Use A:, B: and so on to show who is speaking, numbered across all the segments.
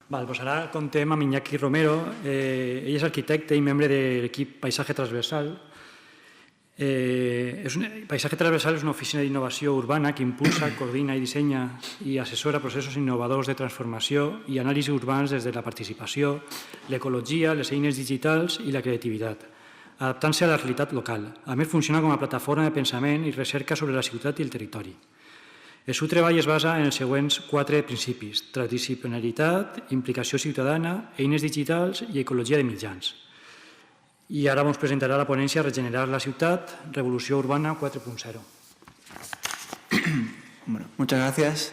A: Val, doncs ara contem amb Iñaki Romero. Ell és arquitecte i membre de l'equip Paisatge Transversal. Paisatge Transversal és una oficina d'innovació urbana que impulsa, coordina i dissenya i assessora processos innovadors de transformació i anàlisi urbans des de la participació, l'ecologia, les eines digitals i la creativitat, adaptant-se a la realitat local. A més, funciona com a plataforma de pensament i recerca sobre la ciutat i el territori. El seu treball es basa en els següents 4 principis: transdisciplinaritat, implicació ciutadana, eines digitals i ecologia de mitjans. I ara ens presentarà la ponència Regenerar la ciutat, Revolució Urbana 4.0.
B: Bueno, muchas gracias.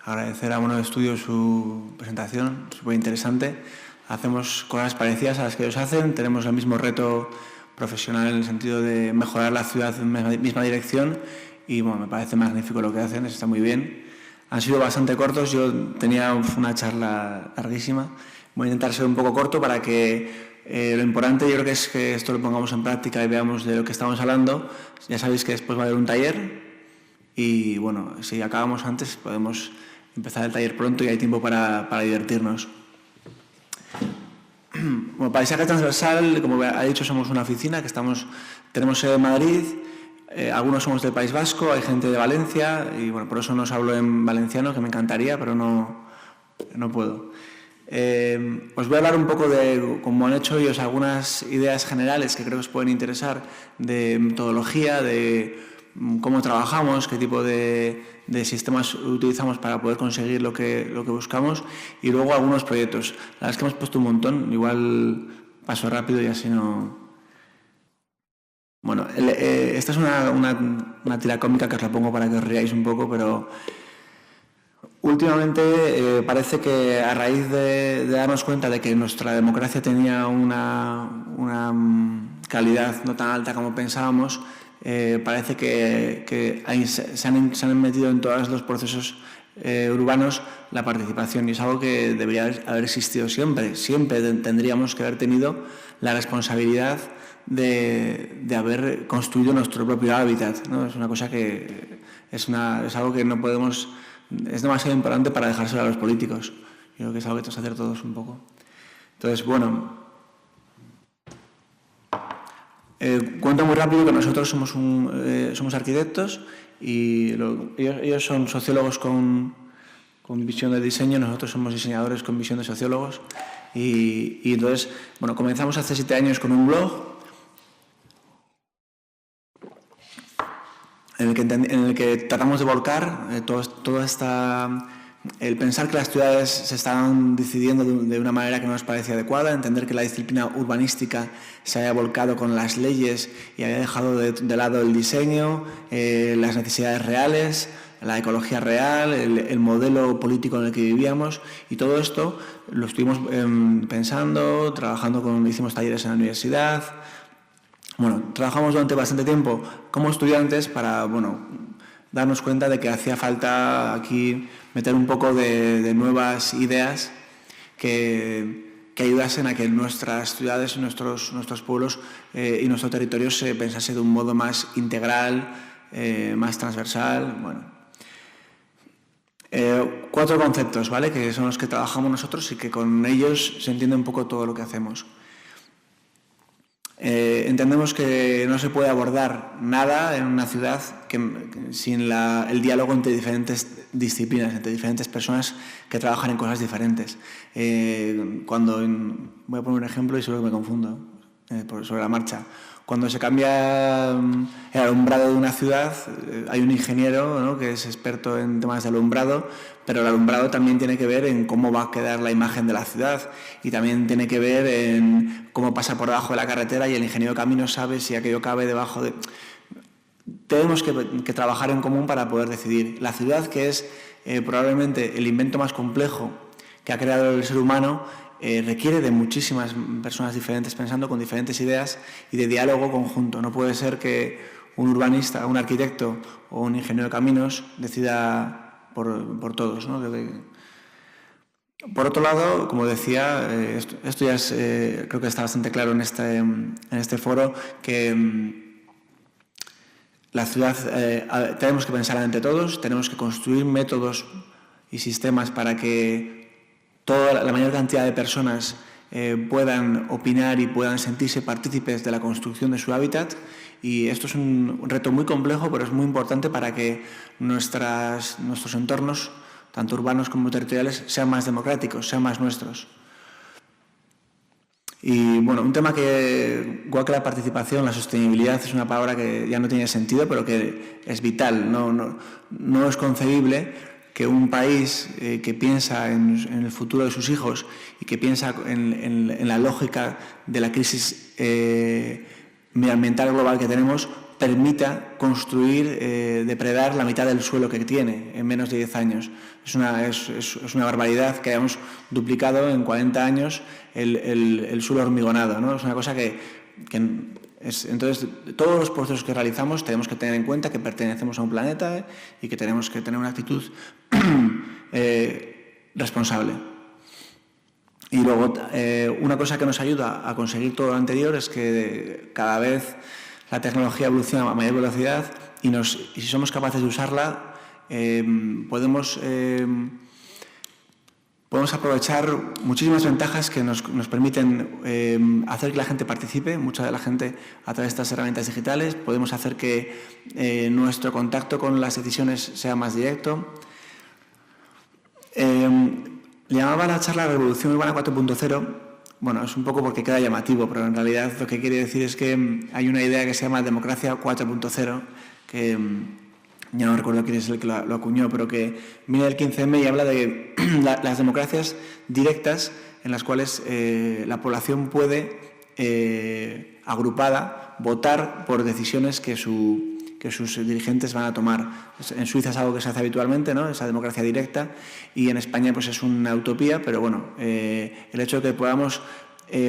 B: Agradecer a Mono de Estudios su presentación, súper interesante. Hacemos cosas parecidas a las que ellos hacen, tenemos el mismo reto profesional en el sentido de mejorar la ciudad en la misma dirección y bueno, me parece magnífico lo que hacen, está muy bien. Han sido bastante cortos, yo tenía una charla larguísima, voy a intentar ser un poco corto para que lo importante yo creo que es que esto lo pongamos en práctica y veamos de lo que estamos hablando. Ya sabéis que después va a haber un taller y bueno, si acabamos antes podemos empezar el taller pronto y hay tiempo para divertirnos. Bueno, Paisaje Transversal, como ha dicho, somos una oficina que tenemos sede en Madrid, algunos somos del País Vasco, hay gente de Valencia y bueno, por eso no os hablo en valenciano, que me encantaría, pero no puedo. Os voy a hablar un poco de, como han hecho ellos, algunas ideas generales que creo que os pueden interesar, de metodología, de cómo trabajamos, qué tipo de sistemas utilizamos para poder conseguir lo que buscamos y luego algunos proyectos. La verdad es que hemos puesto un montón, igual paso rápido y así no... Bueno, esta es una tira cómica que os la pongo para que os riáis un poco, pero últimamente parece que a raíz de darnos cuenta de que nuestra democracia tenía una calidad no tan alta como pensábamos, parece que se han metido en todos los procesos urbanos la participación y es algo que debería haber existido siempre. Siempre tendríamos que haber tenido la responsabilidad de haber construido nuestro propio hábitat, ¿no? Es una cosa que es algo que no podemos, es demasiado importante para dejárselo a los políticos. Yo creo que es algo que tenemos que hacer todos un poco. Entonces, bueno, cuento muy rápido que nosotros somos arquitectos y ellos son sociólogos con visión de diseño, nosotros somos diseñadores con visión de sociólogos y entonces, bueno, comenzamos hace 7 años con un blog en el que tratamos de volcar el pensar que las ciudades se estaban decidiendo de una manera que no nos parecía adecuada, entender que la disciplina urbanística se había volcado con las leyes y había dejado de lado el diseño, las necesidades reales, la ecología real, el modelo político en el que vivíamos y todo esto lo estuvimos pensando, hicimos talleres en la universidad. Bueno, trabajamos durante bastante tiempo como estudiantes para, bueno, darnos cuenta de que hacía falta aquí meter un poco de nuevas ideas que ayudasen a que nuestras ciudades, nuestros pueblos y nuestro territorio se pensase de un modo más integral, más transversal. Bueno, 4 conceptos, ¿vale?, que son los que trabajamos nosotros y que con ellos se entiende un poco todo lo que hacemos. Entendemos que no se puede abordar nada en una ciudad sin el diálogo entre diferentes disciplinas, entre diferentes personas que trabajan en cosas diferentes. Voy a poner un ejemplo y seguro que me confundo sobre la marcha. Cuando se cambia el alumbrado de una ciudad, hay un ingeniero, ¿no?, que es experto en temas de alumbrado, pero el alumbrado también tiene que ver en cómo va a quedar la imagen de la ciudad y también tiene que ver en cómo pasa por debajo de la carretera y el ingeniero de caminos sabe si aquello cabe debajo de... Tenemos que trabajar en común para poder decidir. La ciudad, que es probablemente el invento más complejo que ha creado el ser humano, requiere de muchísimas personas diferentes pensando con diferentes ideas y de diálogo conjunto. No puede ser que un urbanista, un arquitecto o un ingeniero de caminos decida por todos, ¿no? Por otro lado, como decía, esto ya creo que está bastante claro en este foro, que la ciudad tenemos que pensar entre todos, tenemos que construir métodos y sistemas para que la mayor cantidad de personas puedan opinar y puedan sentirse partícipes de la construcción de su hábitat. Y esto es un reto muy complejo, pero es muy importante para que nuestros entornos, tanto urbanos como territoriales, sean más democráticos, sean más nuestros. Y bueno, un tema que, igual que la participación, la sostenibilidad es una palabra que ya no tiene sentido, pero que es vital. No es concebible que un país que piensa en el futuro de sus hijos y que piensa en la lógica de la crisis medioambiental global que tenemos, permita construir, depredar la mitad del suelo que tiene en menos de 10 años. Es una barbaridad que hayamos duplicado en 40 años el suelo hormigonado, ¿no? Es una cosa entonces, todos los procesos que realizamos tenemos que tener en cuenta que pertenecemos a un planeta y que tenemos que tener una actitud responsable. Y luego, una cosa que nos ayuda a conseguir todo lo anterior es que cada vez la tecnología evoluciona a mayor velocidad y si somos capaces de usarla, podemos aprovechar muchísimas ventajas que nos permiten hacer que la gente participe, mucha de la gente a través de estas herramientas digitales. Podemos hacer que nuestro contacto con las decisiones sea más directo. Le llamaba la charla Revolución Urbana 4.0. Bueno, es un poco porque queda llamativo, pero en realidad lo que quiere decir es que hay una idea que se llama Democracia 4.0, que ya no recuerdo quién es el que lo acuñó, pero que viene del 15M y habla de las democracias directas en las cuales la población puede, agrupada, votar por decisiones que sus dirigentes van a tomar. En Suiza es algo que se hace habitualmente, ¿no? Esa democracia directa, y en España pues es una utopía, pero bueno, el hecho de que podamos,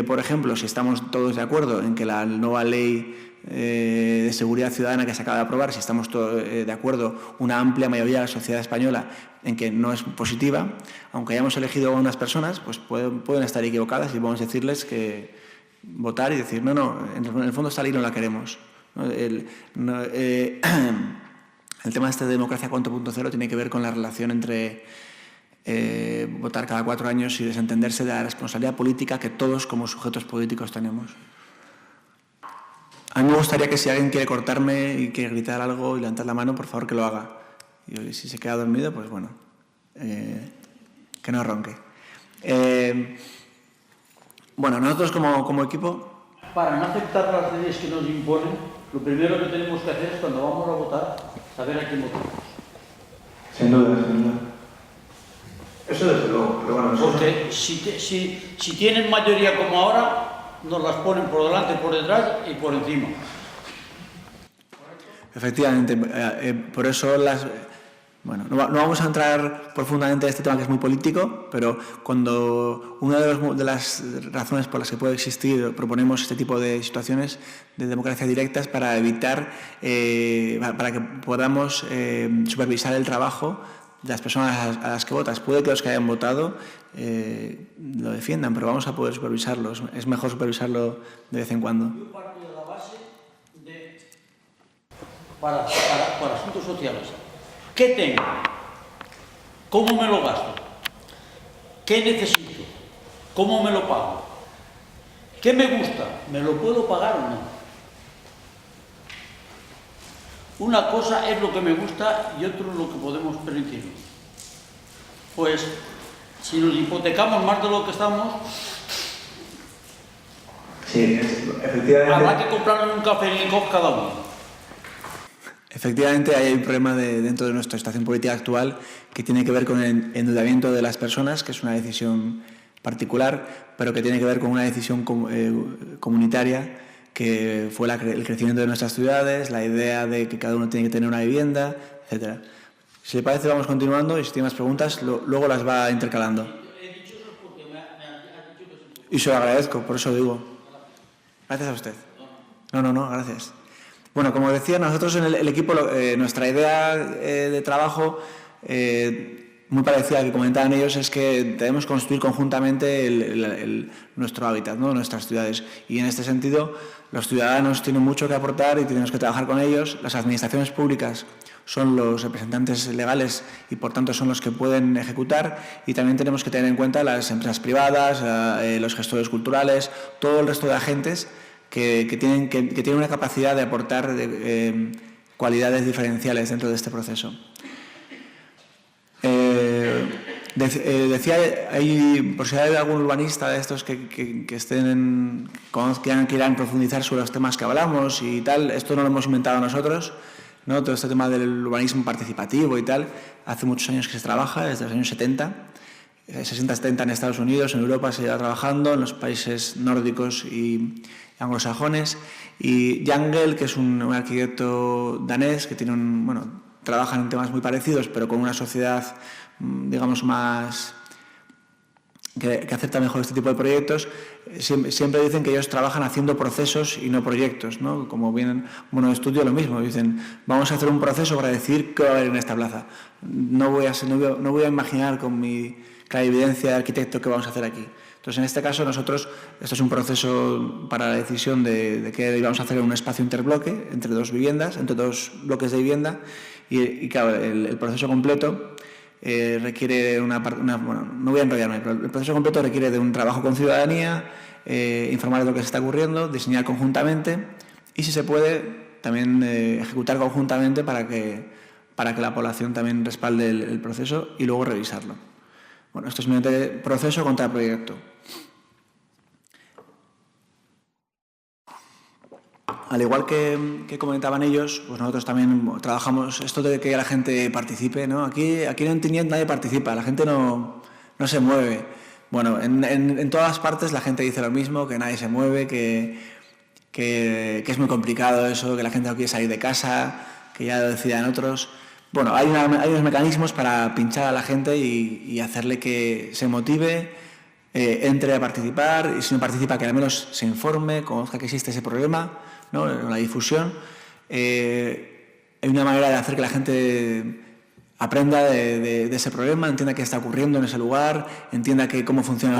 B: por ejemplo, si estamos todos de acuerdo en que la nueva ley de seguridad ciudadana que se acaba de aprobar, si estamos todos de acuerdo, una amplia mayoría de la sociedad española, en que no es positiva, aunque hayamos elegido a unas personas, pues pueden estar equivocadas y podemos decirles que votar y decir, no, en el fondo esta ley no la queremos. El tema de democracia 4.0 tiene que ver con la relación entre votar cada 4 años y desentenderse de la responsabilidad política que todos como sujetos políticos tenemos. A mí me gustaría que si alguien quiere cortarme y quiere gritar algo y levantar la mano, por favor que lo haga. Y si se queda dormido, pues bueno, que no ronque. Bueno, nosotros como equipo...
C: Para no aceptar las leyes que nos imponen, lo primero que tenemos que hacer es, cuando vamos a votar, saber a quién votamos.
B: Sin duda, sin duda. Eso desde luego, pero bueno...
C: Porque si tienen mayoría como ahora, nos las ponen por delante, por detrás y por encima.
B: Efectivamente, por eso bueno, no vamos a entrar profundamente en este tema que es muy político, pero cuando una de las razones por las que puede existir, proponemos este tipo de situaciones de democracia directa es para evitar, para que podamos supervisar el trabajo de las personas a las que votas. Puede que los que hayan votado lo defiendan, pero vamos a poder supervisarlo. Es mejor supervisarlo de vez en cuando.
C: Yo parto de la base para asuntos sociales. ¿Qué tengo? ¿Cómo me lo gasto? ¿Qué necesito? ¿Cómo me lo pago? ¿Qué me gusta? ¿Me lo puedo pagar o no? Una cosa es lo que me gusta y otro lo que podemos permitirnos. Pues, si nos hipotecamos más de lo que estamos,
B: sí, efectivamente.
C: habrá que comprarnos un café en el COP cada uno.
B: Efectivamente, hay un problema dentro de nuestra situación política actual que tiene que ver con el endeudamiento de las personas, que es una decisión particular, pero que tiene que ver con una decisión comunitaria, que fue el crecimiento de nuestras ciudades, la idea de que cada uno tiene que tener una vivienda, etc. Si le parece, vamos continuando y si tiene más preguntas, luego las va intercalando. Y se lo agradezco, por eso digo. Gracias a usted. No, gracias. Bueno, como decía, nosotros en el equipo, nuestra idea de trabajo muy parecida a la que comentaban ellos, es que debemos construir conjuntamente nuestro hábitat, ¿no? Nuestras ciudades. Y en este sentido, los ciudadanos tienen mucho que aportar y tenemos que trabajar con ellos. Las administraciones públicas son los representantes legales y, por tanto, son los que pueden ejecutar. Y también tenemos que tener en cuenta las empresas privadas, los gestores culturales, todo el resto de agentes que tienen una capacidad de aportar cualidades diferenciales dentro de este proceso. Decía, por si hay algún urbanista de estos que quieran profundizar sobre los temas que hablamos y tal, esto no lo hemos inventado nosotros, ¿no? Todo este tema del urbanismo participativo y tal, hace muchos años que se trabaja, desde los años 70, 60-70 en Estados Unidos, en Europa se lleva trabajando, en los países nórdicos y anglosajones, y Jangel, que es un arquitecto danés que tiene trabajan en temas muy parecidos, pero con una sociedad, digamos, más que acepta mejor este tipo de proyectos, siempre dicen que ellos trabajan haciendo procesos y no proyectos, ¿no? Como vienen, de estudio lo mismo, dicen, vamos a hacer un proceso para decir qué va a haber en esta plaza. No voy a imaginar con mi clarividencia de arquitecto qué vamos a hacer aquí. Entonces, en este caso, esto es un proceso para la decisión de qué íbamos a hacer en un espacio interbloque entre dos viviendas, entre dos bloques de vivienda, y claro, el proceso completo requiere no voy a enrollarme, pero el proceso completo requiere de un trabajo con ciudadanía, informar de lo que se está ocurriendo, diseñar conjuntamente y, si se puede, también ejecutar conjuntamente para que la población también respalde el proceso y luego revisarlo. Bueno, esto es mediante proceso contra proyecto. Al igual que comentaban ellos, pues nosotros también trabajamos esto de que la gente participe, ¿no? Aquí en Tiñet nadie participa, la gente no se mueve. Bueno, en todas partes la gente dice lo mismo, que nadie se mueve, que es muy complicado eso, que la gente no quiere salir de casa, que ya lo decidan otros. Bueno, hay unos mecanismos para pinchar a la gente y hacerle que se motive, entre a participar, y si no participa, que al menos se informe, conozca que existe ese problema, ¿no? La difusión. Hay una manera de hacer que la gente aprenda de ese problema, entienda qué está ocurriendo en ese lugar, entienda cómo funcionan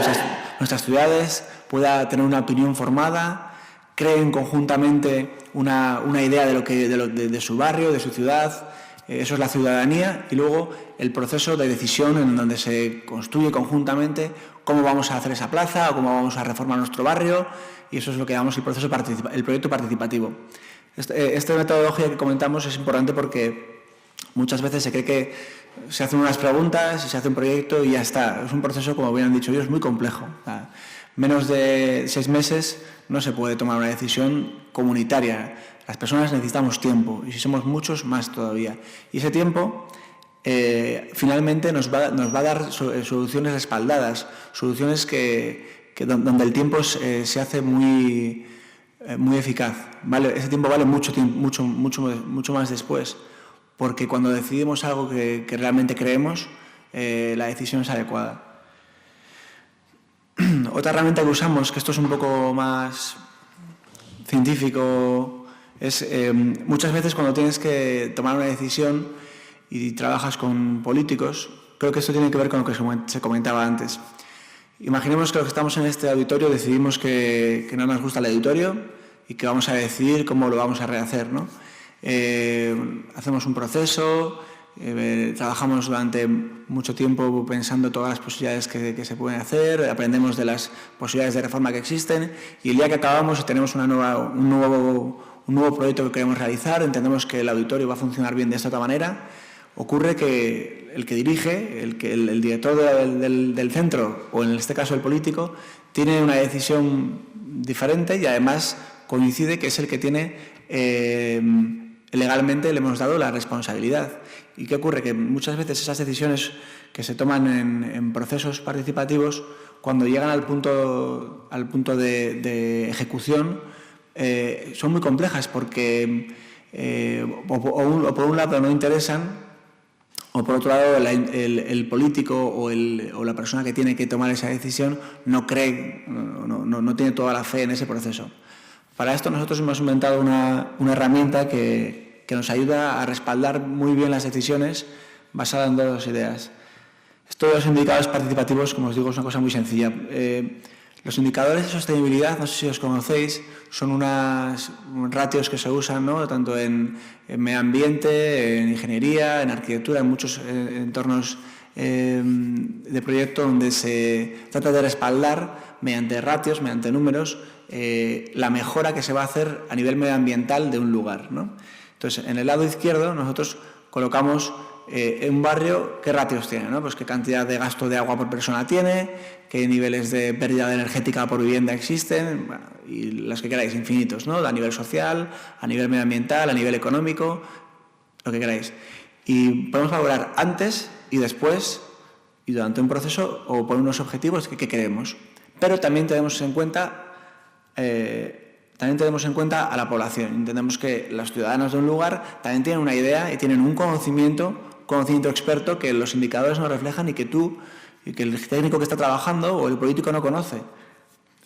B: nuestras ciudades, pueda tener una opinión formada, creen conjuntamente una idea de su barrio, de su ciudad. Eso es la ciudadanía, y luego el proceso de decisión en donde se construye conjuntamente cómo vamos a hacer esa plaza o cómo vamos a reformar nuestro barrio, y eso es lo que llamamos el proyecto participativo. Esta metodología que comentamos es importante porque muchas veces se cree que se hacen unas preguntas, se hace un proyecto y ya está. Es un proceso, como bien han dicho ellos, muy complejo. Menos de 6 meses no se puede tomar una decisión comunitaria. Las personas necesitamos tiempo, y si somos muchos, más todavía. Y ese tiempo finalmente nos va a dar soluciones respaldadas, soluciones donde el tiempo se hace muy eficaz. ¿Vale? Ese tiempo vale mucho más después, porque cuando decidimos algo que realmente creemos, la decisión es adecuada. Otra herramienta que usamos, que esto es un poco más científico, es muchas veces cuando tienes que tomar una decisión y trabajas con políticos, creo que esto tiene que ver con lo que se comentaba antes. Imaginemos que los que estamos en este auditorio decidimos que no nos gusta el auditorio y que vamos a decidir cómo lo vamos a rehacer, ¿no? Hacemos un proceso, trabajamos durante mucho tiempo pensando todas las posibilidades que se pueden hacer, aprendemos de las posibilidades de reforma que existen, y el día que acabamos y tenemos un nuevo proyecto que queremos realizar, entendemos que el auditorio va a funcionar bien de esta otra manera, ocurre que el que dirige, el director del centro, o en este caso el político, tiene una decisión diferente y además coincide que es el que tiene, legalmente le hemos dado la responsabilidad. ¿Y qué ocurre? Que muchas veces esas decisiones que se toman en procesos participativos, cuando llegan al punto de ejecución, son muy complejas porque o por un lado no interesan, o por otro lado el político o la persona que tiene que tomar esa decisión no cree, no tiene toda la fe en ese proceso. Para esto nosotros hemos inventado una herramienta que nos ayuda a respaldar muy bien las decisiones basada en 2 ideas. Esto de los indicadores participativos, como os digo, es una cosa muy sencilla. Los indicadores de sostenibilidad, no sé si os conocéis, son unas ratios que se usan, ¿no?, tanto en medio ambiente, en ingeniería, en arquitectura, en muchos entornos de proyecto donde se trata de respaldar mediante ratios, mediante números, la mejora que se va a hacer a nivel medioambiental de un lugar, ¿no? Entonces, en el lado izquierdo nosotros colocamos en un barrio qué ratios tiene, ¿no? Pues qué cantidad de gasto de agua por persona tiene, qué niveles de pérdida energética por vivienda existen, bueno, y las que queráis, infinitos, ¿no? A nivel social, a nivel medioambiental, a nivel económico, lo que queráis. Y podemos valorar antes y después y durante un proceso o por unos objetivos que queremos. Pero también tenemos en cuenta a la población. Entendemos que los ciudadanos de un lugar también tienen una idea y tienen un conocimiento experto que los indicadores no reflejan y que el técnico que está trabajando o el político no conoce.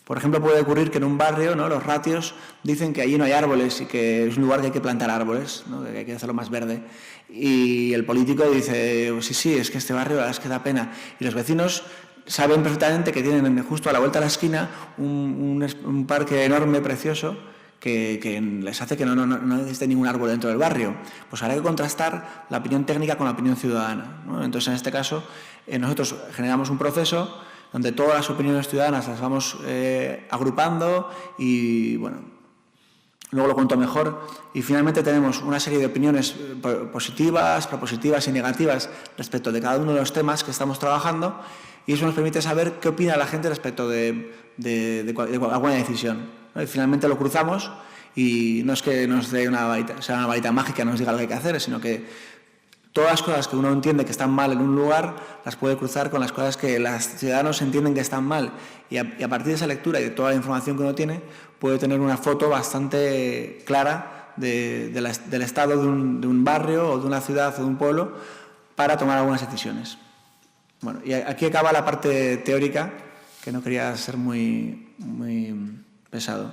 B: Por ejemplo, puede ocurrir que en un barrio, ¿no?, los ratios dicen que allí no hay árboles y que es un lugar que hay que plantar árboles, ¿no?, que hay que hacerlo más verde. Y el político dice, sí, es que este barrio la verdad es que da pena. Y los vecinos saben perfectamente que tienen justo a la vuelta de la esquina un parque enorme, precioso, que les hace que no existe ningún árbol dentro del barrio. Pues habrá que contrastar la opinión técnica con la opinión ciudadana, ¿no? Entonces, en este caso, nosotros generamos un proceso donde todas las opiniones ciudadanas las vamos agrupando y, bueno, luego lo cuento mejor. Y finalmente tenemos una serie de opiniones positivas, propositivas y negativas respecto de cada uno de los temas que estamos trabajando, y eso nos permite saber qué opina la gente respecto de alguna decisión, ¿no? Y finalmente lo cruzamos y no es que nos dé una varita mágica y nos diga lo que hay que hacer, sino que todas las cosas que uno entiende que están mal en un lugar las puede cruzar con las cosas que los ciudadanos entienden que están mal, y a partir de esa lectura y de toda la información que uno tiene puede tener una foto bastante clara del estado de un barrio o de una ciudad o de un pueblo para tomar algunas decisiones. Bueno, y aquí acaba la parte teórica, que no quería ser muy pesado.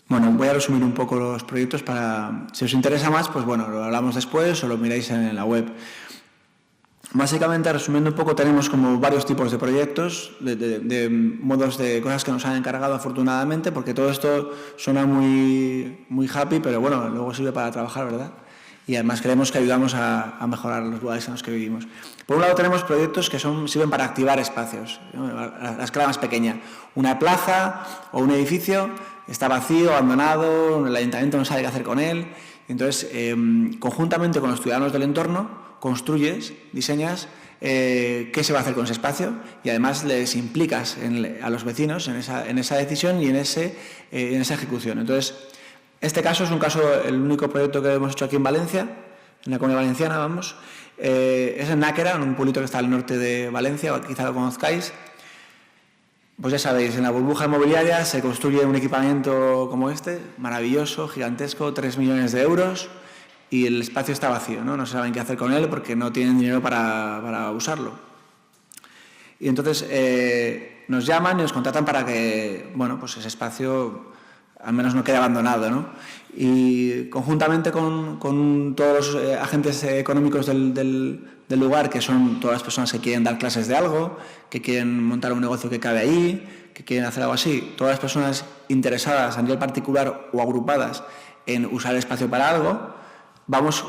B: Bueno, voy a resumir un poco los proyectos para, si os interesa más, pues bueno, lo hablamos después o lo miráis en la web. Básicamente, resumiendo un poco, tenemos como varios tipos de proyectos, de modos de cosas que nos han encargado afortunadamente, porque todo esto suena muy happy, pero bueno, luego sirve para trabajar, ¿verdad? Y además creemos que ayudamos a mejorar los lugares en los que vivimos. Por un lado tenemos proyectos que sirven para activar espacios, ¿no?, a la escala más pequeña. Una plaza o un edificio está vacío, abandonado, el ayuntamiento no sabe qué hacer con él. Entonces, conjuntamente con los ciudadanos del entorno, construyes, diseñas qué se va a hacer con ese espacio, y además les implicas a los vecinos en esa decisión y en esa ejecución. Entonces, este caso es el único proyecto que hemos hecho aquí en Valencia, en la Comunidad Valenciana, vamos. Es en Náquera, en un pueblito que está al norte de Valencia, quizá lo conozcáis. Pues ya sabéis, en la burbuja inmobiliaria se construye un equipamiento como este, maravilloso, gigantesco, 3 millones de euros, y el espacio está vacío, ¿no? No saben qué hacer con él porque no tienen dinero para usarlo. Y entonces nos llaman y nos contratan para que, bueno, pues ese espacio al menos no quede abandonado, ¿no? Y conjuntamente con todos los agentes económicos del lugar, que son todas las personas que quieren dar clases de algo, que quieren montar un negocio que cabe ahí, que quieren hacer algo así, todas las personas interesadas a nivel particular o agrupadas en usar el espacio para algo, vamos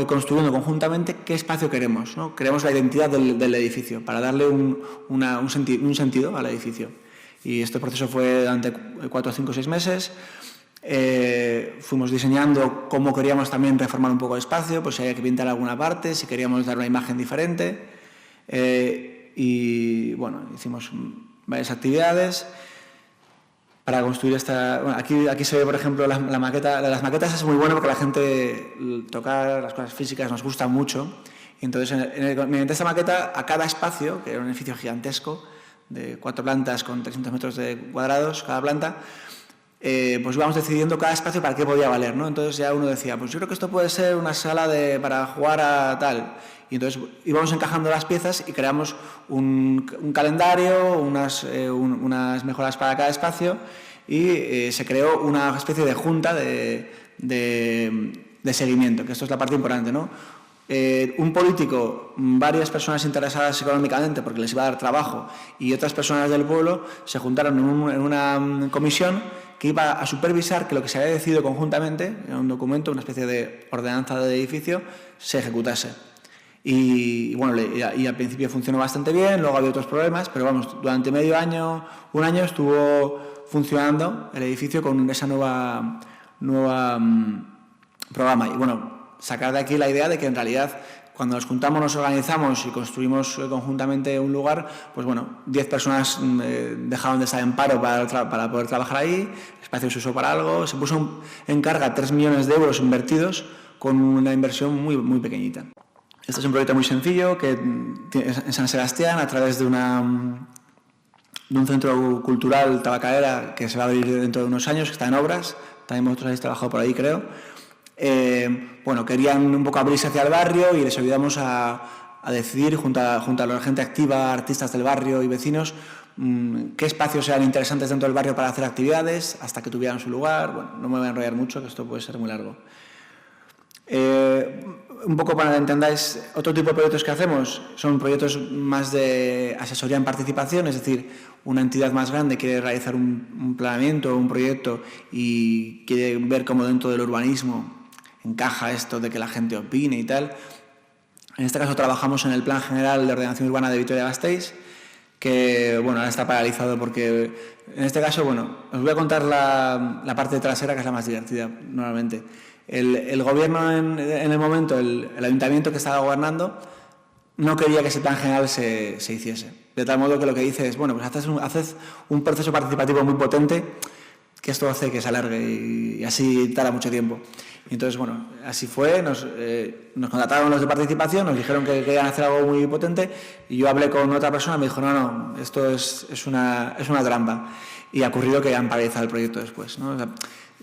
B: construyendo conjuntamente qué espacio queremos, ¿no? Queremos la identidad del edificio para darle un sentido al edificio. Y este proceso fue durante 4, 5, 6 meses. Fuimos diseñando cómo queríamos también reformar un poco el espacio, pues si había que pintar alguna parte, si queríamos dar una imagen diferente. Y bueno, hicimos varias actividades para construir esta. Bueno, aquí se ve, por ejemplo, la maqueta. Las maquetas es muy bueno porque la gente tocar las cosas físicas nos gusta mucho. Y entonces, mediante esta maqueta, a cada espacio, que era un edificio gigantesco, de 4 plantas con 300 metros cuadrados cada planta, pues íbamos decidiendo cada espacio para qué podía valer, ¿no? Entonces ya uno decía, pues yo creo que esto puede ser una sala para jugar a tal. Y entonces íbamos encajando las piezas y creamos un calendario, unas mejoras para cada espacio, y se creó una especie de junta de seguimiento, que esto es la parte importante, ¿no? un político, varias personas interesadas económicamente porque les iba a dar trabajo y otras personas del pueblo se juntaron en una comisión que iba a supervisar que lo que se había decidido conjuntamente, en un documento, una especie de ordenanza del edificio, se ejecutase. Y bueno, y al principio funcionó bastante bien, luego había otros problemas, pero vamos, durante medio año, un año estuvo funcionando el edificio con esa nueva programa. Y bueno, sacar de aquí la idea de que en realidad cuando nos juntamos, nos organizamos y construimos conjuntamente un lugar, pues bueno, 10 personas dejaron de estar en paro para poder trabajar ahí, el espacio se usó para algo, se puso en carga 3 millones de euros invertidos con una inversión muy, muy pequeñita. Este es un proyecto muy sencillo que en San Sebastián, a través de un centro cultural tabacalera que se va a abrir dentro de unos años, que está en obras, también vosotros habéis trabajado por ahí, creo. Bueno, querían un poco abrirse hacia el barrio y les ayudamos a decidir, junto a la gente activa, artistas del barrio y vecinos, qué espacios eran interesantes dentro del barrio para hacer actividades, hasta que tuvieran su lugar. Bueno, no me voy a enrollar mucho, que esto puede ser muy largo. Un poco para que entendáis, otro tipo de proyectos que hacemos son proyectos más de asesoría en participación, es decir, una entidad más grande quiere realizar un planeamiento, un proyecto y quiere ver cómo dentro del urbanismo encaja esto de que la gente opine y tal. En este caso trabajamos en el Plan General de Ordenación Urbana de Vitoria-Gasteiz, que bueno, ahora está paralizado porque en este caso, bueno, os voy a contar la parte trasera, que es la más divertida normalmente. El gobierno en el momento, el ayuntamiento que estaba gobernando, no quería que ese plan general se hiciese. De tal modo que lo que dice es, bueno, pues haces un proceso participativo muy potente, que esto hace que se alargue y así tarda mucho tiempo. Y entonces, bueno, así fue, nos contrataron los de participación, nos dijeron que querían hacer algo muy potente y yo hablé con otra persona y me dijo, no, esto es una trampa. Y ha ocurrido que han paralizado el proyecto después, ¿no? O sea,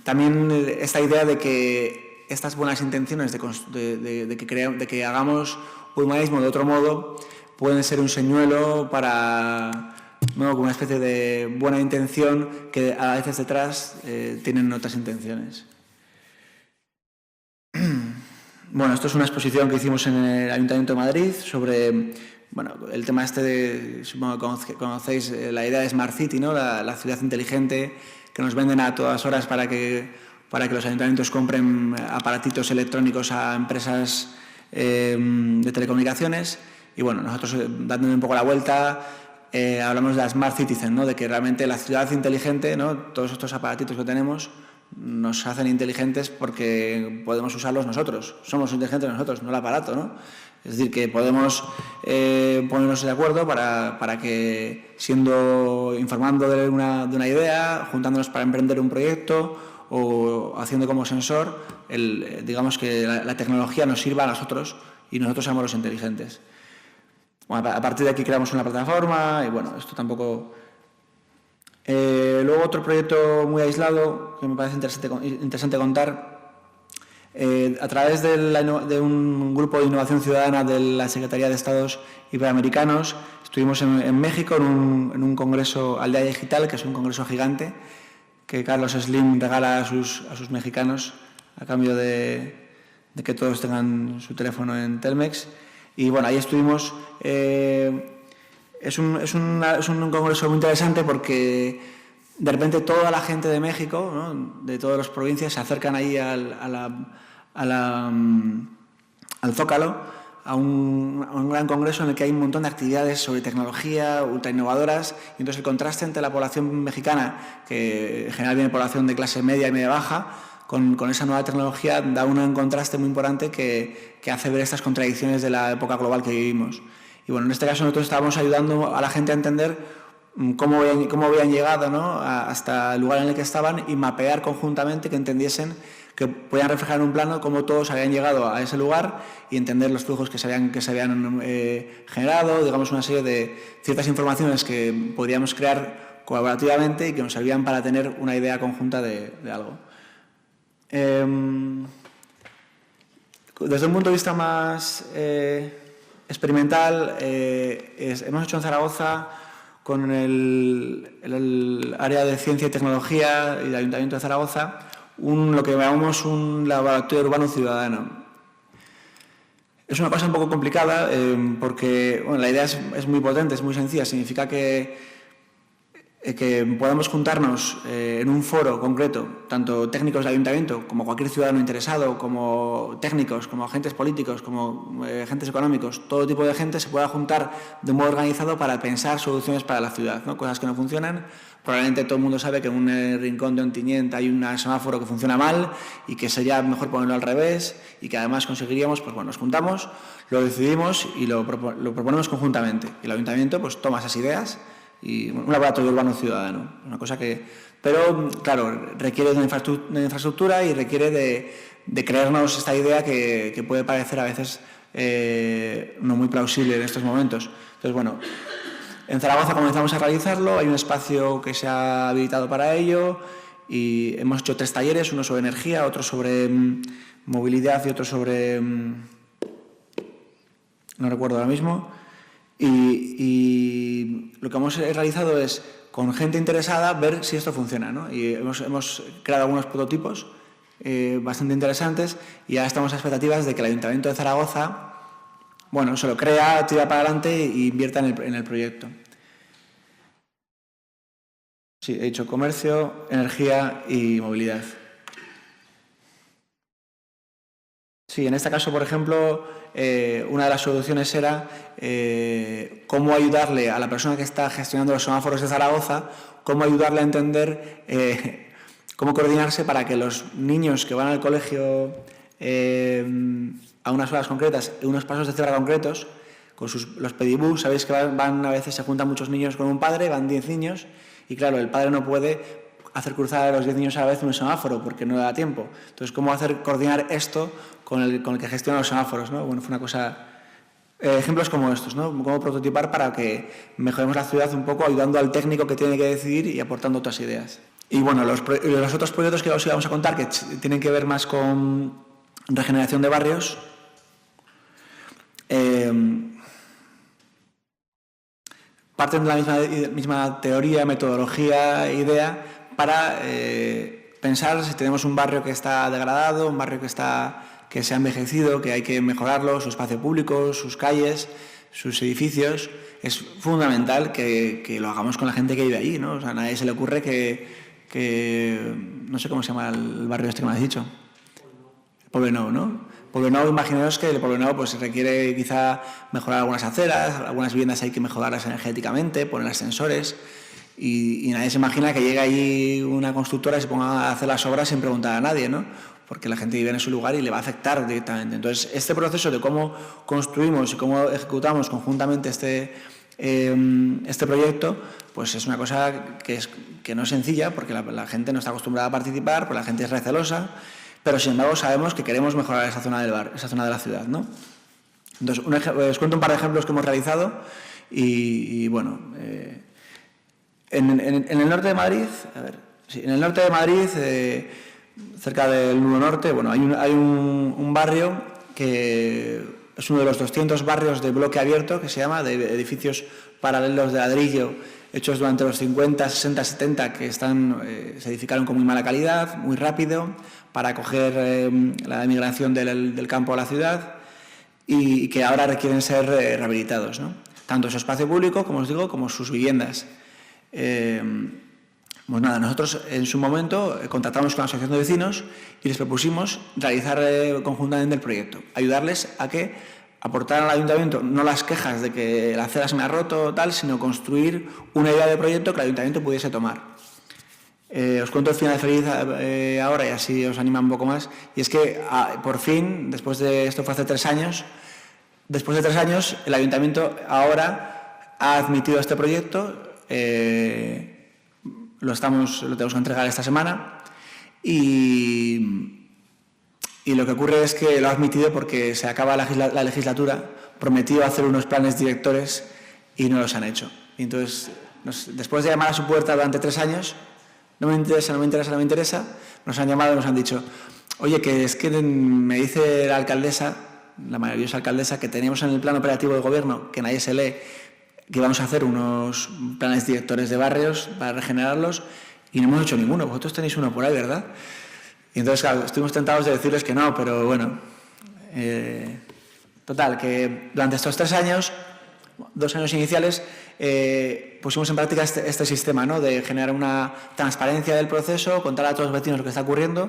B: también esta idea de que estas buenas intenciones de que hagamos urbanismo de otro modo pueden ser un señuelo para, ¿no?, como una especie de buena intención que a veces detrás tienen otras intenciones. Bueno, esto es una exposición que hicimos en el Ayuntamiento de Madrid sobre, bueno, el tema supongo que conocéis, la idea de Smart City, ¿no?, la ciudad inteligente, que nos venden a todas horas para que los ayuntamientos compren aparatitos electrónicos a empresas de telecomunicaciones. Y bueno, nosotros, dándole un poco la vuelta, hablamos de la Smart Citizen, ¿no?, de que realmente la ciudad inteligente, ¿no?, todos estos aparatitos que tenemos, nos hacen inteligentes porque podemos usarlos nosotros. Somos inteligentes nosotros, no el aparato, ¿no? Es decir, que podemos ponernos de acuerdo para que, informando de una idea, juntándonos para emprender un proyecto o haciendo como sensor, digamos que la tecnología nos sirva a nosotros y nosotros seamos los inteligentes. Bueno, a partir de aquí creamos una plataforma y bueno, esto tampoco... luego otro proyecto muy aislado que me parece interesante contar. A través de un grupo de innovación ciudadana de la Secretaría de Estados Iberoamericanos, estuvimos en México en un congreso Aldea Digital, que es un congreso gigante, que Carlos Slim regala a sus mexicanos a cambio de que todos tengan su teléfono en Telmex. Y bueno, ahí estuvimos. Es un congreso muy interesante porque de repente toda la gente de México, ¿no?, de todas las provincias, se acercan ahí al Zócalo, a un gran congreso en el que hay un montón de actividades sobre tecnología, ultra innovadoras, y entonces el contraste entre la población mexicana, que en general viene población de clase media y media baja, con esa nueva tecnología, da un contraste muy importante que hace ver estas contradicciones de la época global que vivimos. Y bueno, en este caso nosotros estábamos ayudando a la gente a entender cómo habían llegado, ¿no?, hasta el lugar en el que estaban y mapear conjuntamente, que entendiesen, que podían reflejar en un plano cómo todos habían llegado a ese lugar y entender los flujos que se habían generado, digamos, una serie de ciertas informaciones que podríamos crear colaborativamente y que nos servían para tener una idea conjunta de algo. Desde un punto de vista más experimental, hemos hecho en Zaragoza, con el área de Ciencia y Tecnología y el Ayuntamiento de Zaragoza, lo que llamamos un laboratorio urbano ciudadano. Es una cosa un poco complicada porque bueno, la idea es muy potente, es muy sencilla. Significa que podamos juntarnos en un foro concreto, tanto técnicos del ayuntamiento como cualquier ciudadano interesado, como técnicos, como agentes políticos, como agentes económicos, todo tipo de gente se pueda juntar de un modo organizado para pensar soluciones para la ciudad, ¿no? Cosas que no funcionan. Probablemente todo el mundo sabe que en un rincón de Ontinyent hay un semáforo que funciona mal y que sería mejor ponerlo al revés y que además conseguiríamos, pues bueno, nos juntamos, lo decidimos y lo proponemos conjuntamente. Y el ayuntamiento pues toma esas ideas y un laboratorio urbano ciudadano, una cosa que... Pero, claro, requiere de una infraestructura y requiere de creernos esta idea que puede parecer a veces no muy plausible en estos momentos. Entonces, bueno... En Zaragoza comenzamos a realizarlo, hay un espacio que se ha habilitado para ello y hemos hecho 3 talleres, uno sobre energía, otro sobre movilidad y otro sobre... no recuerdo ahora mismo. Y lo que hemos realizado es, con gente interesada, ver si esto funciona, ¿no? Y hemos creado algunos prototipos bastante interesantes y ahora estamos a expectativas de que el Ayuntamiento de Zaragoza... Bueno, se lo crea, tira para adelante e invierta en el proyecto. Sí, he dicho comercio, energía y movilidad. Sí, en este caso, por ejemplo, una de las soluciones era cómo ayudarle a la persona que está gestionando los semáforos de Zaragoza, cómo ayudarle a entender cómo coordinarse para que los niños que van al colegio a unas horas concretas, unos pasos de cebra concretos, con los pedibús, sabéis que van a veces, se juntan muchos niños con un padre, van 10 niños, y claro, el padre no puede hacer cruzar a los 10 niños a la vez un semáforo porque no le da tiempo. Entonces, ¿cómo coordinar esto con el que gestiona los semáforos, ¿no? Bueno, fue una cosa... ejemplos como estos, ¿no? Cómo prototipar para que mejoremos la ciudad un poco, ayudando al técnico que tiene que decidir y aportando otras ideas. Y bueno, los otros proyectos que os íbamos a contar, que tienen que ver más con regeneración de barrios, parten de la misma teoría, metodología, idea, para pensar si tenemos un barrio que está degradado, un barrio que se ha envejecido, que hay que mejorarlo, su espacio público, sus calles, sus edificios. Es fundamental que lo hagamos con la gente que vive allí, ¿no? O sea, a nadie se le ocurre que no sé cómo se llama el barrio este que me has dicho. Poblenou, ¿no? Poblenou, imaginaos que el Poblenou pues requiere quizá mejorar algunas aceras, algunas viviendas hay que mejorarlas energéticamente, poner ascensores y nadie se imagina que llegue allí una constructora y se ponga a hacer las obras sin preguntar a nadie, ¿no? Porque la gente vive en su lugar y le va a afectar directamente. Entonces, este proceso de cómo construimos y cómo ejecutamos conjuntamente este proyecto, pues es una cosa que no es sencilla porque la gente no está acostumbrada a participar, porque la gente es recelosa. Pero, sin embargo, sabemos que queremos mejorar esa zona del barrio, esa zona de la ciudad, ¿no? Entonces, os cuento un par de ejemplos que hemos realizado y bueno, en el norte de Madrid, cerca del Nudo Norte, bueno, hay un barrio que es uno de los 200 barrios de bloque abierto, que se llama, de edificios paralelos de ladrillo, hechos durante los 50, 60, 70, que se edificaron con muy mala calidad, muy rápido, para acoger la emigración del campo a la ciudad y que ahora requieren ser rehabilitados, ¿no? Tanto su espacio público, como os digo, como sus viviendas. Pues nada, nosotros en su momento contactamos con la asociación de vecinos y les propusimos realizar conjuntamente el proyecto, ayudarles a que aportaran al ayuntamiento no las quejas de que la acera se me ha roto o tal, sino construir una idea de proyecto que el ayuntamiento pudiese tomar. Os cuento el final feliz ahora y así os anima un poco más. Y es que por fin, esto fue hace 3 años, después de 3 años el ayuntamiento ahora ha admitido este proyecto, lo tenemos que entregar esta semana y lo que ocurre es que lo ha admitido porque se acaba la legislatura, prometió hacer unos planes directores y no los han hecho. Y entonces, después de llamar a su puerta durante 3 años, no me interesa, nos han llamado y nos han dicho, oye, que es que me dice la alcaldesa, la maravillosa alcaldesa, que teníamos en el plan operativo del gobierno, que nadie se lee, que vamos a hacer unos planes directores de barrios para regenerarlos y no hemos hecho ninguno. Vosotros tenéis uno por ahí, ¿verdad? Y entonces, claro, estuvimos tentados de decirles que no, pero bueno, Total, que durante estos 3 años, 2 años iniciales, pusimos en práctica este sistema, ¿no? De generar una transparencia del proceso, contar a todos los vecinos lo que está ocurriendo,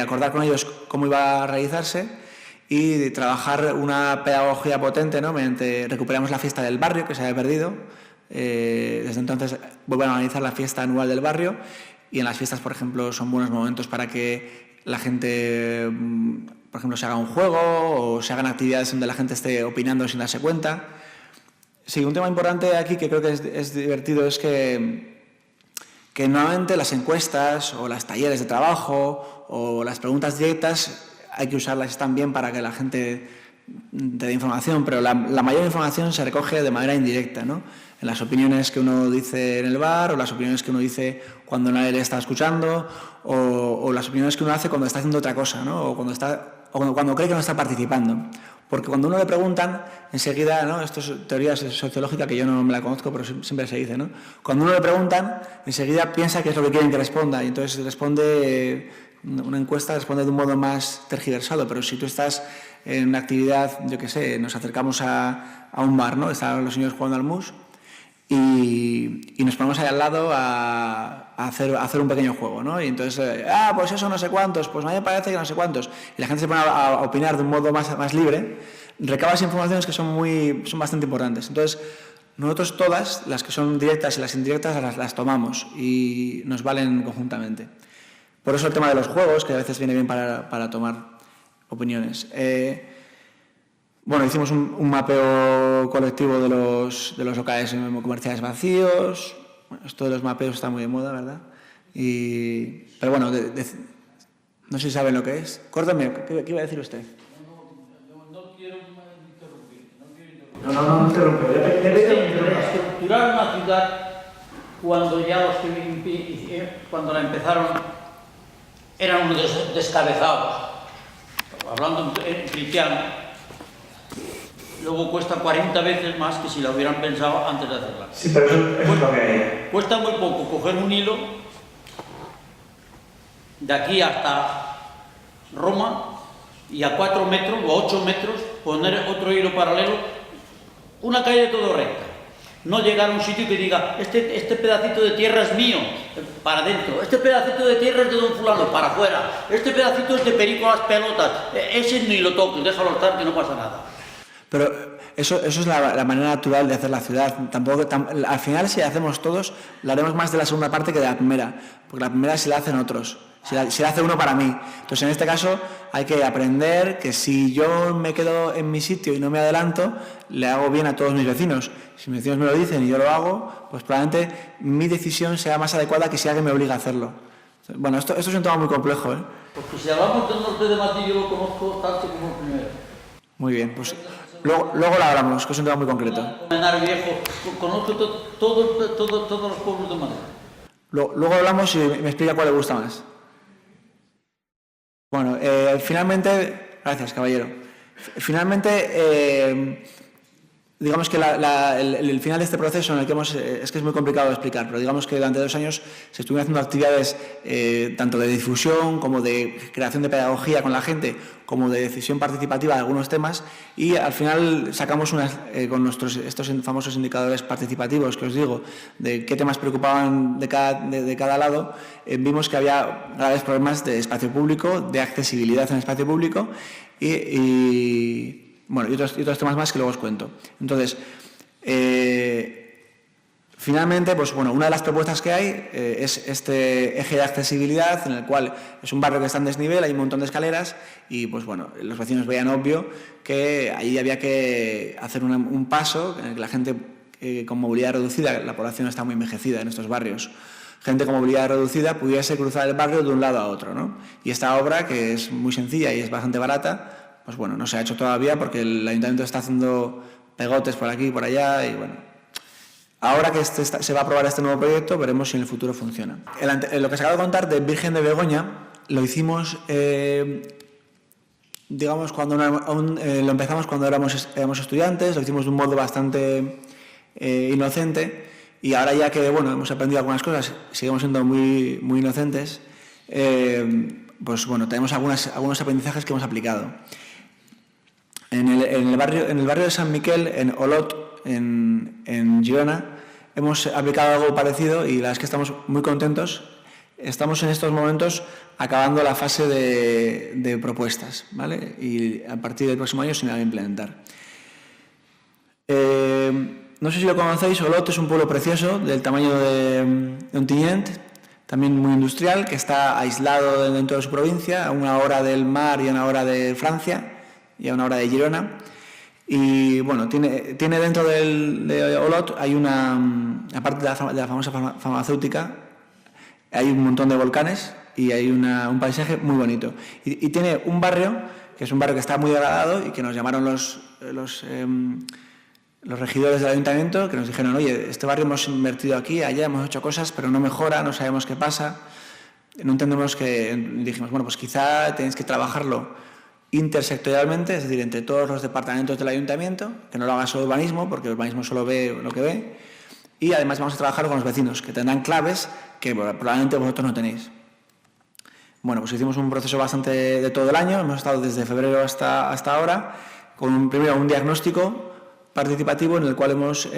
B: acordar con ellos cómo iba a realizarse y trabajar una pedagogía potente, ¿no? Recuperamos la fiesta del barrio, que se había perdido. Desde entonces vuelven a organizar la fiesta anual del barrio, y en las fiestas, por ejemplo, son buenos momentos para que la gente, por ejemplo, se haga un juego o se hagan actividades donde la gente esté opinando sin darse cuenta. Sí, un tema importante aquí que creo que es divertido es que nuevamente las encuestas o las talleres de trabajo o las preguntas directas hay que usarlas también para que la gente te dé información, pero la mayor información se recoge de manera indirecta, ¿no? En las opiniones que uno dice en el bar, o las opiniones que uno dice cuando nadie le está escuchando, o las opiniones que uno hace cuando está haciendo otra cosa, ¿no? O cuando cree que no está participando. Porque cuando uno le preguntan, enseguida, ¿no? Esto es teoría sociológica que yo no me la conozco, pero siempre se dice, ¿no? Cuando uno le preguntan, enseguida piensa que es lo que quieren que responda, y entonces responde, una encuesta responde de un modo más tergiversado. Pero si tú estás en una actividad, yo qué sé, nos acercamos a un bar, ¿no? Están los señores jugando al mus y nos ponemos ahí al lado a hacer un pequeño juego, ¿no? Y entonces, pues eso no sé cuántos, pues a mí me parece que no sé cuántos. Y la gente se pone a opinar de un modo más libre, recabas informaciones que son bastante importantes. Entonces, nosotros todas, las que son directas y las indirectas, las tomamos y nos valen conjuntamente. Por eso el tema de los juegos, que a veces viene bien para tomar opiniones. Bueno, hicimos un mapeo colectivo de los locales comerciales vacíos. Bueno, esto de los mapeos está muy de moda, ¿verdad? Pero bueno, no sé si saben lo que es. Córtame, ¿qué iba a decir usted?
C: No quiero interrumpir.
B: No interrumpe.
C: Estructurar una ciudad cuando ya cuando la empezaron eran unos descabezados. Hablando en cristiano. Luego cuesta 40 veces más que si la hubieran pensado antes de hacerla.
B: Sí, pero eso es lo que hay.
C: Cuesta muy poco coger un hilo de aquí hasta Roma y a 4 metros o a 8 metros poner otro hilo paralelo, una calle todo recta. No llegar a un sitio que diga, este pedacito de tierra es mío, para adentro, este pedacito de tierra es de don fulano, para afuera, este pedacito es de Perico a las pelotas, ese ni lo toques, déjalo estar que no pasa nada.
B: Pero eso es la manera natural de hacer la ciudad. Al final, si la hacemos todos, la haremos más de la segunda parte que de la primera, porque la primera se la hacen otros, se la hace uno para mí. Entonces, en este caso, hay que aprender que si yo me quedo en mi sitio y no me adelanto, le hago bien a todos mis vecinos. Si mis vecinos me lo dicen y yo lo hago, pues probablemente mi decisión sea más adecuada que si alguien me obliga a hacerlo. Bueno, esto es un tema muy complejo, ¿eh?
C: Porque si hablamos del norte de Madrid, yo lo conozco tanto como el primero.
B: Muy bien, pues luego lo hablamos, que es un tema muy concreto.
C: Menar Viejo, conozco todos los pueblos de Madrid.
B: Luego hablamos y me explica cuál le gusta más. Bueno, finalmente, gracias, caballero. Finalmente, digamos que el final de este proceso en el que es que es muy complicado de explicar, pero digamos que durante 2 años se estuvieron haciendo actividades tanto de difusión como de creación de pedagogía con la gente, como de decisión participativa de algunos temas, y al final sacamos con estos famosos indicadores participativos que os digo, de qué temas preocupaban de cada lado. Vimos que había graves problemas de espacio público, de accesibilidad en el espacio público y otros temas más que luego os cuento. Entonces, finalmente, pues bueno, una de las propuestas que hay es este eje de accesibilidad, en el cual es un barrio que está en desnivel, hay un montón de escaleras y, pues bueno, los vecinos veían obvio que ahí había que hacer un paso en el que la gente con movilidad reducida, la población está muy envejecida en estos barrios, gente con movilidad reducida pudiese cruzar el barrio de un lado a otro, ¿no? Y esta obra, que es muy sencilla y es bastante barata, pues bueno, no se ha hecho todavía porque el ayuntamiento está haciendo pegotes por aquí y por allá y bueno. Ahora que se va a aprobar este nuevo proyecto, veremos si en el futuro funciona. Lo que se acaba de contar de Virgen de Begoña lo hicimos, digamos, lo empezamos cuando éramos estudiantes, lo hicimos de un modo bastante inocente y ahora ya que, bueno, hemos aprendido algunas cosas, seguimos siendo muy, muy inocentes, pues bueno, tenemos algunos aprendizajes que hemos aplicado. En el barrio de San Miquel, en Olot, en Girona, hemos aplicado algo parecido y la verdad es que estamos muy contentos. Estamos en estos momentos acabando la fase de propuestas, ¿vale? Y a partir del próximo año se va a implementar. No sé si lo conocéis, Olot es un pueblo precioso del tamaño de Ontinyent, también muy industrial, que está aislado dentro de su provincia, a 1 hora del mar y a 1 hora de Francia y a 1 hora de Girona. Y bueno, tiene dentro de Olot, hay aparte de la famosa farmacéutica, hay un montón de volcanes y hay un paisaje muy bonito. Y tiene un barrio, que es un barrio que está muy degradado y que nos llamaron los regidores del ayuntamiento, que nos dijeron, oye, este barrio hemos invertido aquí, allá, hemos hecho cosas, pero no mejora, no sabemos qué pasa, no entendemos que... Dijimos, bueno, pues quizá tenéis que trabajarlo intersectorialmente, es decir, entre todos los departamentos del ayuntamiento, que no lo haga solo urbanismo, porque el urbanismo solo ve lo que ve, y además vamos a trabajar con los vecinos, que tendrán claves que probablemente vosotros no tenéis. Bueno, pues hicimos un proceso bastante de todo el año, hemos estado desde febrero hasta ahora, con primero un diagnóstico participativo en el cual hemos,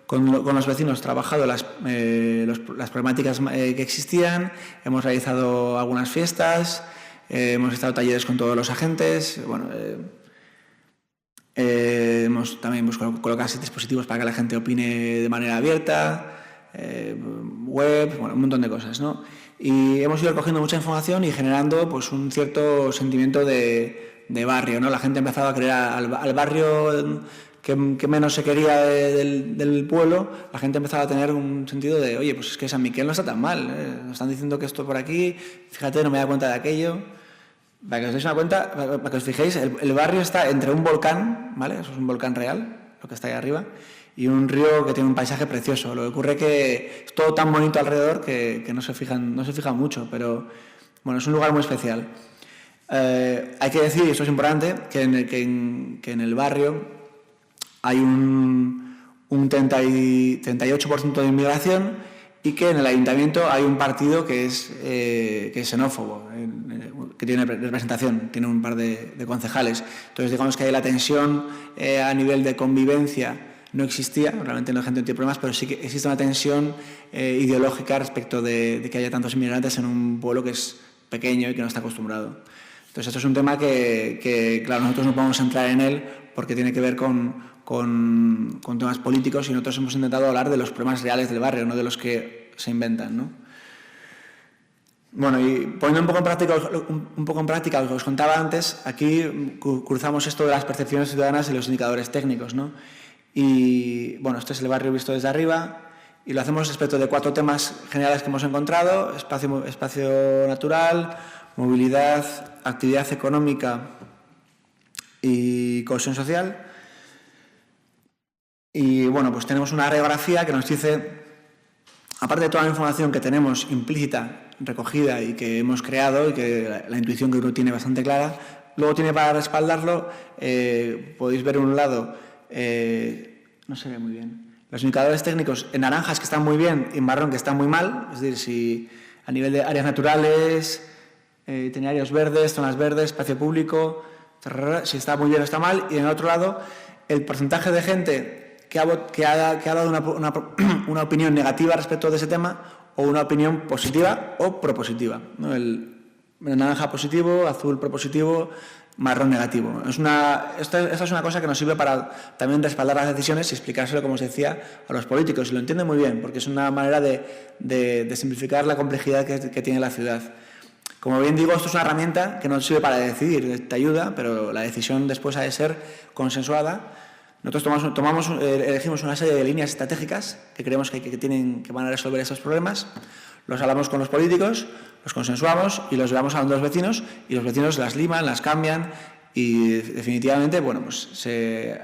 B: con los vecinos, trabajado las problemáticas que existían, hemos realizado algunas fiestas, hemos estado talleres con todos los agentes, bueno, hemos también colocado dispositivos para que la gente opine de manera abierta, web, bueno, un montón de cosas, ¿no? Y hemos ido recogiendo mucha información y generando pues un cierto sentimiento de barrio, ¿no? La gente ha empezado a creer al barrio que menos se quería del pueblo, la gente ha empezado a tener un sentido de, oye, pues es que San Miquel no está tan mal, nos están diciendo que esto por aquí, fíjate, no me da cuenta de aquello. Para que os deis una cuenta, para que os fijéis, el barrio está entre un volcán, ¿vale? Eso es un volcán real, lo que está ahí arriba, y un río que tiene un paisaje precioso. Lo que ocurre es que es todo tan bonito alrededor que no se fijan mucho, pero bueno, es un lugar muy especial. Hay que decir, y esto es importante, que en el barrio hay un 38% de inmigración y que en el ayuntamiento hay un partido que es xenófobo, que tiene representación, tiene un par de concejales. Entonces, digamos que ahí la tensión a nivel de convivencia no existía, realmente la gente no tiene problemas, pero sí que existe una tensión ideológica respecto de que haya tantos inmigrantes en un pueblo que es pequeño y que no está acostumbrado. Entonces, esto es un tema que claro, nosotros no podemos entrar en él porque tiene que ver con temas políticos y nosotros hemos intentado hablar de los problemas reales del barrio, no de los que se inventan, ¿no? Bueno, y poniendo un poco en práctica lo que os contaba antes, aquí cruzamos esto de las percepciones ciudadanas y los indicadores técnicos, ¿no? Y bueno, este es el barrio visto desde arriba y lo hacemos respecto de 4 temas generales que hemos encontrado: espacio natural, movilidad, actividad económica y cohesión social. Y bueno, pues tenemos una radiografía que nos dice, aparte de toda la información que tenemos implícita, recogida y que hemos creado y que la intuición que uno tiene bastante clara, luego tiene para respaldarlo, podéis ver en un lado, no se ve muy bien, los indicadores técnicos en naranjas que están muy bien y en marrón que están muy mal, es decir, si a nivel de áreas naturales, itinerarios verdes, zonas verdes, espacio público, si está muy bien o está mal, y en el otro lado el porcentaje de gente que ha dado una opinión negativa respecto de ese tema o una opinión positiva o propositiva, ¿no? El naranja positivo, azul propositivo, marrón negativo. Esta es una cosa que nos sirve para también respaldar las decisiones y explicárselo, como os decía, a los políticos. Y lo entienden muy bien, porque es una manera de simplificar la complejidad que tiene la ciudad. Como bien digo, esto es una herramienta que no sirve para decidir, te ayuda, pero la decisión después ha de ser consensuada. Nosotros elegimos una serie de líneas estratégicas que creemos que van a resolver estos problemas, los hablamos con los políticos, los consensuamos y los llevamos a los vecinos y los vecinos las liman, las cambian y definitivamente, bueno, pues se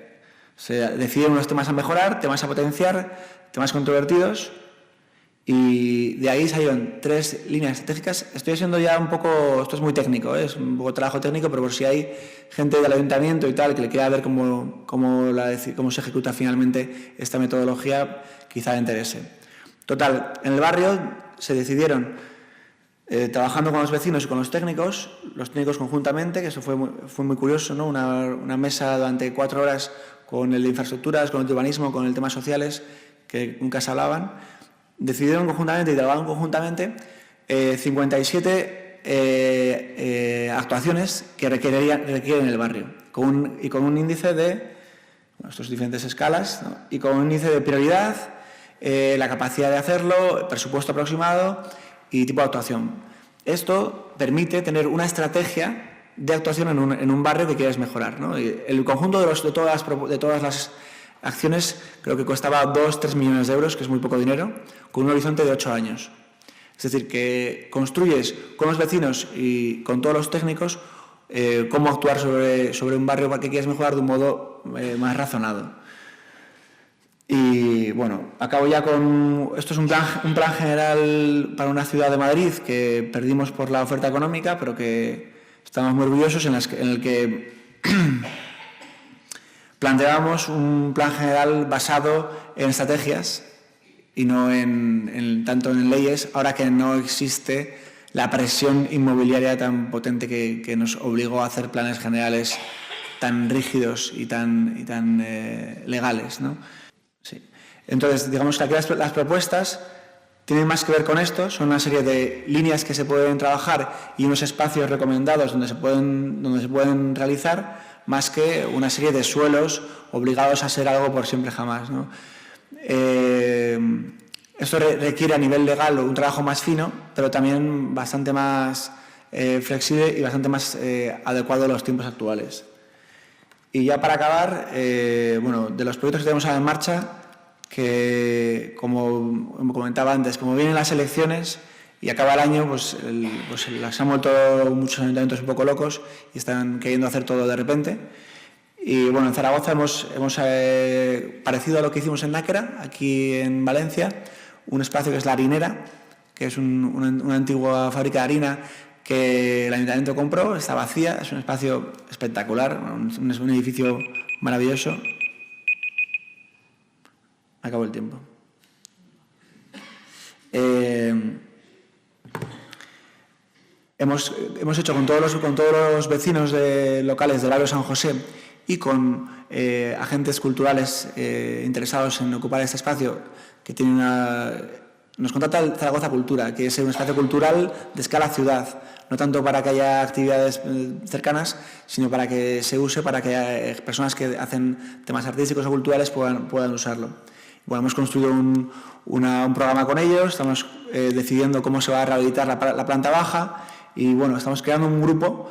B: deciden unos temas a mejorar, temas a potenciar, temas controvertidos. Y de ahí salieron 3 líneas estratégicas. Estoy haciendo ya un poco, esto es muy técnico, es un poco trabajo técnico, pero por si hay gente del ayuntamiento y tal que le quiera ver cómo se ejecuta finalmente esta metodología, quizá le interese. Total, en el barrio se decidieron trabajando con los vecinos y con los técnicos conjuntamente, que eso fue muy curioso, ¿no? Una mesa durante 4 horas con el de infraestructuras, con el de urbanismo, con el tema sociales, que nunca se hablaban. Decidieron conjuntamente y trabajaron conjuntamente 57 actuaciones que requieren el barrio, con un índice de, estos diferentes escalas, ¿no? Y con un índice de prioridad, la capacidad de hacerlo, el presupuesto aproximado y tipo de actuación. Esto permite tener una estrategia de actuación en un barrio que quieres mejorar, ¿no? Y el conjunto de todas las acciones creo que costaba 2-3 millones de euros, que es muy poco dinero, con un horizonte de 8 años. Es decir, que construyes con los vecinos y con todos los técnicos cómo actuar sobre un barrio que quieres mejorar de un modo más razonado. Y bueno, acabo ya con... Esto es un plan general para una ciudad de Madrid que perdimos por la oferta económica, pero que estamos muy orgullosos, en el que planteábamos un plan general basado en estrategias y no tanto en leyes, ahora que no existe la presión inmobiliaria tan potente que nos obligó a hacer planes generales tan rígidos y tan legales, ¿no? Sí. Entonces, digamos que aquí las propuestas tienen más que ver con esto, son una serie de líneas que se pueden trabajar y unos espacios recomendados donde se pueden realizar, más que una serie de suelos obligados a ser algo por siempre jamás, ¿no? Esto requiere a nivel legal un trabajo más fino, pero también bastante más flexible y bastante más adecuado a los tiempos actuales. Y ya para acabar, bueno, de los proyectos que tenemos ahora en marcha, que como comentaba antes, como vienen las elecciones y acaba el año, pues se han vuelto muchos ayuntamientos un poco locos y están queriendo hacer todo de repente. Y bueno, en Zaragoza hemos parecido a lo que hicimos en Náquera, aquí en Valencia, un espacio que es La Harinera, que es una antigua fábrica de harina que el ayuntamiento compró, está vacía, es un espacio espectacular, un edificio maravilloso. Acabó el tiempo. Hemos hecho con todos los vecinos locales del barrio San José y con agentes culturales interesados en ocupar este espacio, que nos contrata el Zaragoza Cultura, que es un espacio cultural de escala ciudad, no tanto para que haya actividades cercanas, sino para que se use, para que personas que hacen temas artísticos o culturales puedan usarlo. Bueno, hemos construido un programa con ellos, estamos decidiendo cómo se va a rehabilitar la planta baja y bueno, estamos creando un grupo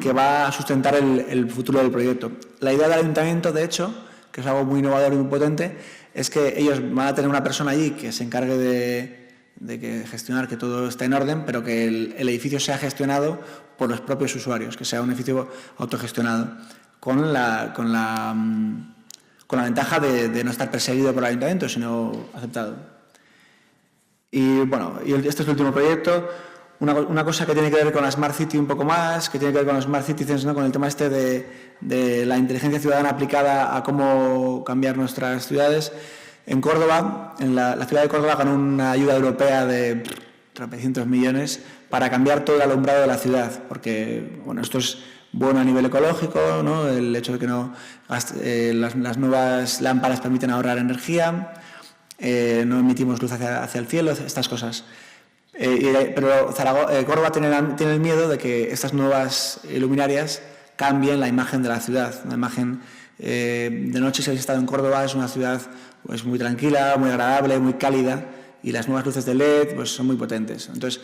B: que va a sustentar el futuro del proyecto. La idea del ayuntamiento, de hecho, que es algo muy innovador y muy potente, es que ellos van a tener una persona allí que se encargue de gestionar que todo esté en orden, pero que el edificio sea gestionado por los propios usuarios, que sea un edificio autogestionado, con la ventaja de no estar perseguido por el ayuntamiento, sino aceptado. Y bueno, este es el último proyecto. Una cosa que tiene que ver con la Smart City un poco más, que tiene que ver con los Smart Citizens, ¿no? Con el tema de la inteligencia ciudadana aplicada a cómo cambiar nuestras ciudades. En Córdoba, en la ciudad de Córdoba, ganó una ayuda europea de tropecientos millones para cambiar todo el alumbrado de la ciudad, porque bueno, esto es bueno a nivel ecológico, ¿no? El hecho de que las nuevas lámparas permiten ahorrar energía, no emitimos luz hacia el cielo, estas cosas. Pero Córdoba tiene el miedo de que estas nuevas luminarias cambien la imagen de la ciudad. Una imagen de noche, si habéis estado en Córdoba, es una ciudad pues muy tranquila, muy agradable, muy cálida, y las nuevas luces de LED pues son muy potentes. Entonces,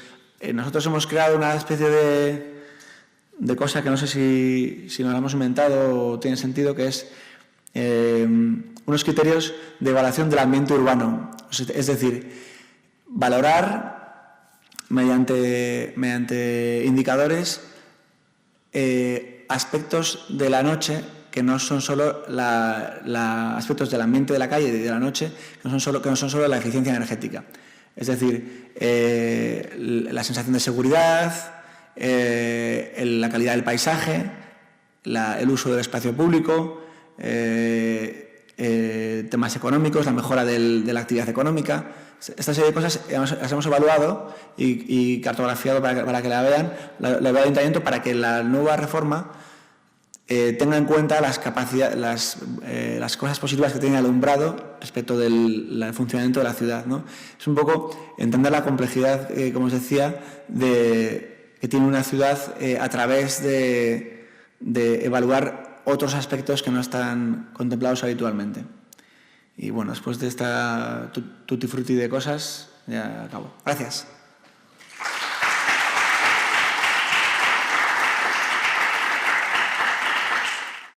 B: nosotros hemos creado una especie de cosa que no sé si nos la hemos inventado o tiene sentido, que es unos criterios de evaluación del ambiente urbano. Es decir, valorar mediante indicadores aspectos de la noche que no son solo aspectos del ambiente de la calle y de la noche, que no son solo la eficiencia energética. Es decir, la sensación de seguridad, la calidad del paisaje, el uso del espacio público, temas económicos, la mejora de la actividad económica. Esta serie de cosas las hemos evaluado y cartografiado para que la vean, la vea el Ayuntamiento, para que la nueva reforma tenga en cuenta las cosas positivas que tiene el alumbrado respecto del funcionamiento de la ciudad, ¿no? Es un poco entender la complejidad, como os decía, que tiene una ciudad a través de evaluar otros aspectos que no están contemplados habitualmente. Y bueno, después de esta tutti frutti de cosas, ya acabo. Gracias.